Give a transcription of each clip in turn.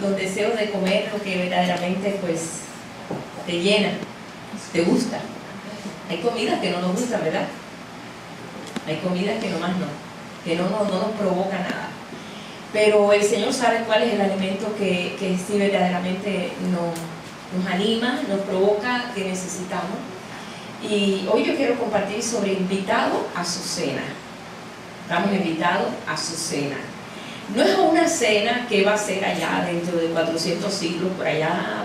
los deseos de comer lo que verdaderamente pues te llena, te gusta. Hay comidas que no nos gustan, ¿verdad? Hay comidas que nomás no, que no nos provoca nada. Pero el Señor sabe cuál es el alimento que sí verdaderamente nos anima, nos provoca, que necesitamos. Y hoy yo quiero compartir sobre invitado a su cena. Estamos invitados a su cena. No es una cena que va a ser allá dentro de 400 siglos, por allá,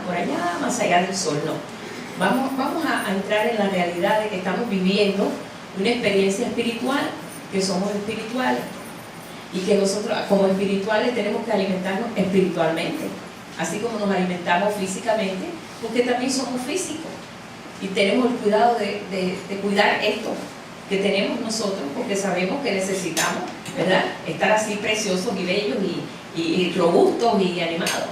más allá del sol, no. Vamos a entrar en la realidad de que estamos viviendo una experiencia espiritual, que somos espirituales. Y que nosotros como espirituales tenemos que alimentarnos espiritualmente, así como nos alimentamos físicamente, porque también somos físicos y tenemos el cuidado de cuidar esto que tenemos nosotros, porque sabemos que necesitamos, ¿verdad?, estar así preciosos y bellos y robustos y animados.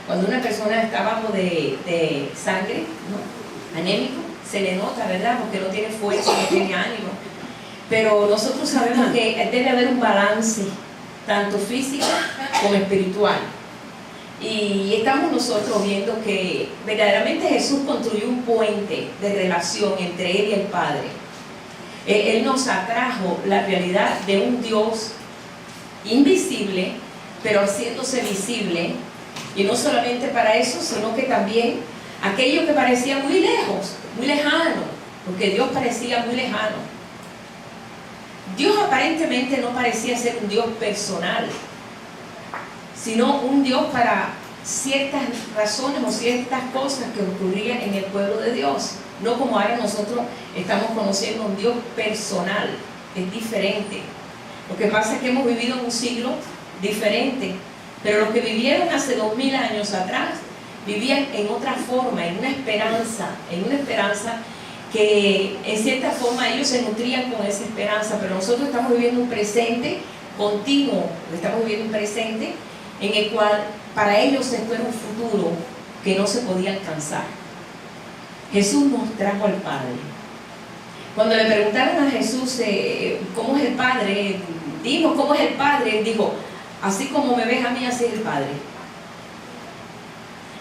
Cuando una persona está bajo de sangre, ¿no?, anémico, se le nota, ¿verdad?, porque no tiene fuerza, no tiene ánimo. Pero nosotros sabemos que debe haber un balance, tanto físico como espiritual. Y estamos nosotros viendo que verdaderamente Jesús construyó un puente de relación entre Él y el Padre. Él nos atrajo la realidad de un Dios invisible, pero haciéndose visible. Y no solamente para eso, sino que también aquello que parecía muy lejos, muy lejano, porque Dios parecía muy lejano. Dios aparentemente no parecía ser un Dios personal, sino un Dios para ciertas razones o ciertas cosas que ocurrían en el pueblo de Dios. No como ahora nosotros estamos conociendo un Dios personal, es diferente. Lo que pasa es que hemos vivido en un siglo diferente, pero los que vivieron hace 2000 años atrás vivían en otra forma, en una esperanza que en cierta forma ellos se nutrían con esa esperanza, pero nosotros estamos viviendo un presente continuo, estamos viviendo un presente en el cual para ellos esto era un futuro que no se podía alcanzar. Jesús nos trajo al Padre. Cuando le preguntaron a Jesús ¿cómo es el Padre? Dinos cómo es el Padre. Él dijo, así como me ves a mí, así es el Padre.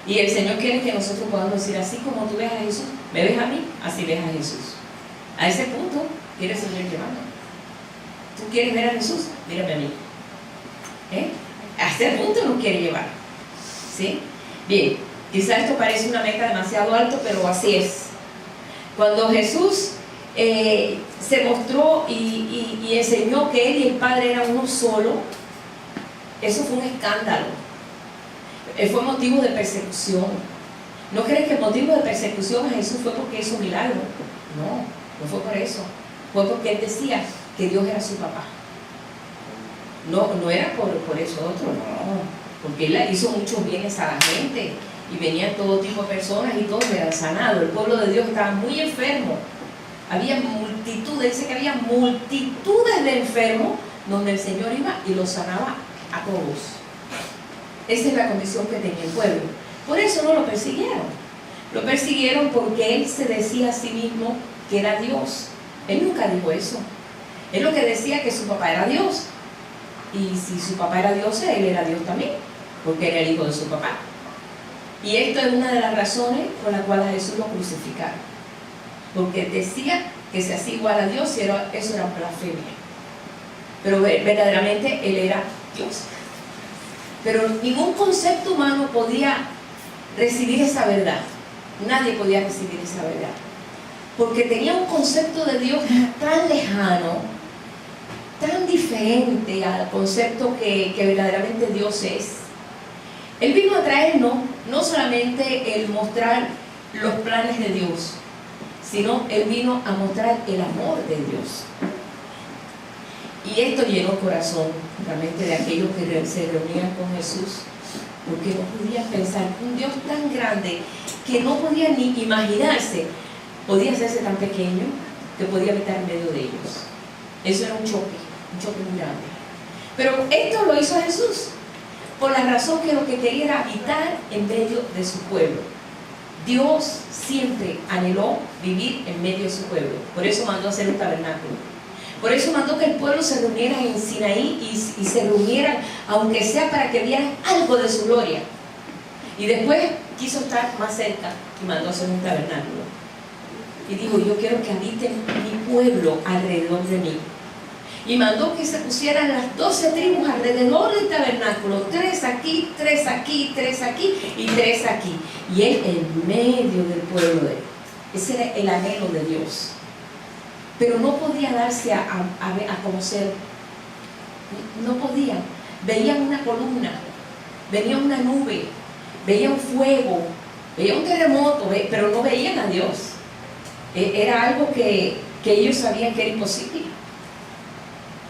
Y el Señor quiere que nosotros podamos decir, así como tú ves a Jesús, me ves a mí, así ves a Jesús. A ese punto quiere el Señor llevarnos. ¿Tú quieres ver a Jesús? Mírame a mí. A ese punto nos quiere llevar. ¿Sí? Bien, quizás esto parece una meta demasiado alta, pero así es. Cuando Jesús se mostró y enseñó que Él y el Padre eran uno solo, eso fue un escándalo. Fue motivo de persecución. ¿No crees que el motivo de persecución a Jesús fue porque hizo un milagro? No fue por eso. Fue porque Él decía que Dios era su papá. No era por eso otro, no. Porque Él hizo muchos bienes a la gente y venían todo tipo de personas y todos eran sanados. El pueblo de Dios estaba muy enfermo. Había multitudes, dice que había multitudes de enfermos donde el Señor iba y los sanaba a todos. Esa es la condición que tenía el pueblo. Por eso no lo persiguieron. Lo persiguieron porque Él se decía a sí mismo que era Dios. Él nunca dijo eso. Él lo que decía que su papá era Dios. Y si su papá era Dios, Él era Dios también, porque era el hijo de su papá. Y esto es una de las razones por las cuales a Jesús lo crucificaron. Porque decía que se hacía igual a Dios y eso era blasfemia. Pero verdaderamente Él era Dios. Pero ningún concepto humano podía recibir esa verdad. Nadie podía recibir esa verdad. Porque tenía un concepto de Dios tan lejano, tan diferente al concepto que verdaderamente Dios es. Él vino a traernos no solamente el mostrar los planes de Dios, sino Él vino a mostrar el amor de Dios. Y esto llenó el corazón realmente de aquellos que se reunían con Jesús, porque no podían pensar que un Dios tan grande que no podía ni imaginarse, podía hacerse tan pequeño que podía habitar en medio de ellos. Eso era un choque muy grande. Pero esto lo hizo Jesús por la razón que lo que quería era habitar en medio de su pueblo. Dios siempre anheló vivir en medio de su pueblo, por eso mandó a hacer un tabernáculo. Por eso mandó que el pueblo se reuniera en Sinaí y se reunieran, aunque sea para que vieran algo de su gloria. Y después quiso estar más cerca y mandó hacer un tabernáculo. Y dijo, yo quiero que habite mi pueblo alrededor de mí. Y mandó que se pusieran las 12 tribus alrededor del tabernáculo, 3 aquí, 3 aquí, 3 aquí y 3 aquí. Y él en medio del pueblo de él. Ese era el anhelo de Dios. Pero no podía darse a conocer. No podía. Veían una columna, venía una nube, veían fuego, veían un terremoto, pero no veían a Dios. Era algo que ellos sabían que era imposible.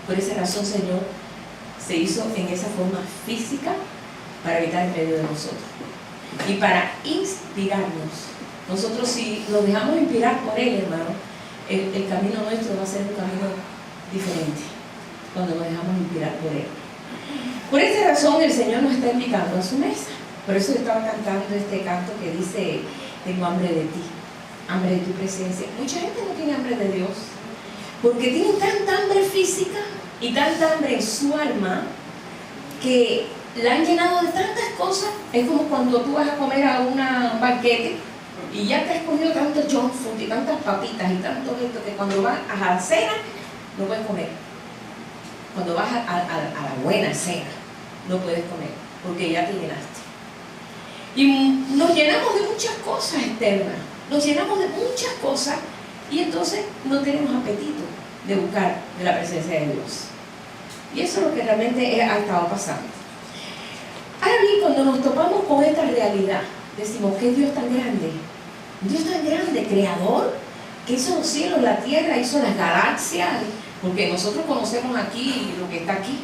Por esa razón, Señor, se hizo en esa forma física para habitar en medio de nosotros. Y para inspirarnos. Nosotros, si nos dejamos inspirar por Él, hermano, el camino nuestro va a ser un camino diferente cuando nos dejamos inspirar por Él. Por esa razón, el Señor nos está invitando a su mesa. Por eso yo estaba cantando este canto que dice, tengo hambre de ti, hambre de tu presencia. Mucha gente no tiene hambre de Dios, porque tienen tanta hambre física y tanta hambre en su alma que la han llenado de tantas cosas. Es como cuando tú vas a comer a un banquete y ya te has comido tanto junk food y tantas papitas y tanto esto que cuando vas a la cena no puedes comer. Cuando vas a la buena cena no puedes comer porque ya te llenaste. Y nos llenamos de muchas cosas externas, nos llenamos de muchas cosas y entonces no tenemos apetito de buscar de la presencia de Dios. Y eso es lo que realmente ha estado pasando. Ahora bien, cuando nos topamos con esta realidad, decimos, ¿qué Dios tan grande? Dios tan grande, creador, que hizo los cielos, la tierra, hizo las galaxias, porque nosotros conocemos aquí lo que está aquí.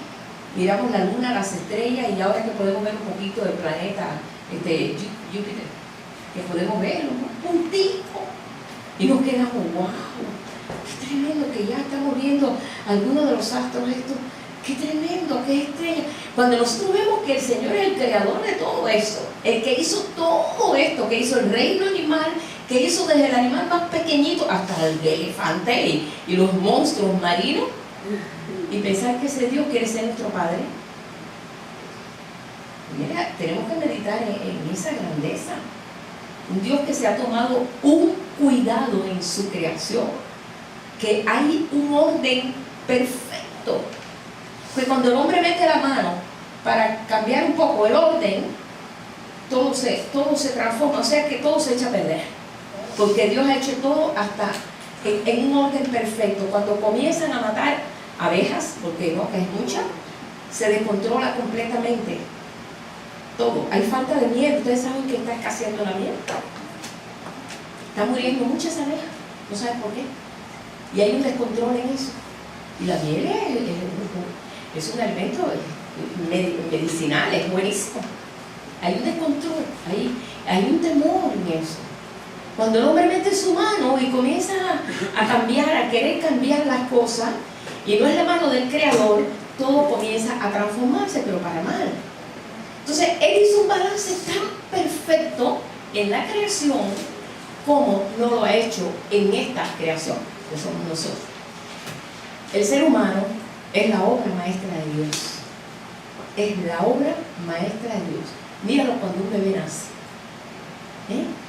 Miramos la luna, las estrellas, y ahora que podemos ver un poquito del planeta Júpiter, que podemos verlo, un puntito, y nos quedamos, wow, qué tremendo que ya estamos viendo algunos de los astros estos, qué tremendo, qué estrella. Cuando nosotros vemos que el Señor es el creador de todo eso, el que hizo todo esto, que hizo el reino animal, que hizo desde el animal más pequeñito hasta el elefante y los monstruos marinos, y pensar que ese Dios quiere ser nuestro Padre. Mira, tenemos que meditar en esa grandeza. Un Dios que se ha tomado un cuidado en su creación, que hay un orden perfecto. Pues cuando el hombre mete la mano para cambiar un poco el orden, todo se transforma, o sea que todo se echa a perder. Porque Dios ha hecho todo hasta en un orden perfecto. Cuando comienzan a matar abejas, porque no, que es mucha, se descontrola completamente todo. Hay falta de miel. Ustedes saben que está escaseando la miel. Están muriendo muchas abejas, no saben por qué. Y hay un descontrol en eso. Y la miel es un alimento medicinal, es buenísimo. Hay un descontrol, hay un temor en eso. Cuando el hombre mete su mano y comienza a cambiar, a querer cambiar las cosas, y no es la mano del Creador, todo comienza a transformarse, pero para mal. Entonces, Él hizo un balance tan perfecto en la creación como no lo ha hecho en esta creación, que somos nosotros. El ser humano es la obra maestra de Dios. Es la obra maestra de Dios. Míralo cuando un bebé nace.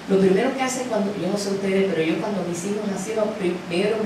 Lo primero que hace cuando, yo no sé ustedes, pero yo cuando mis hijos nacieron, primero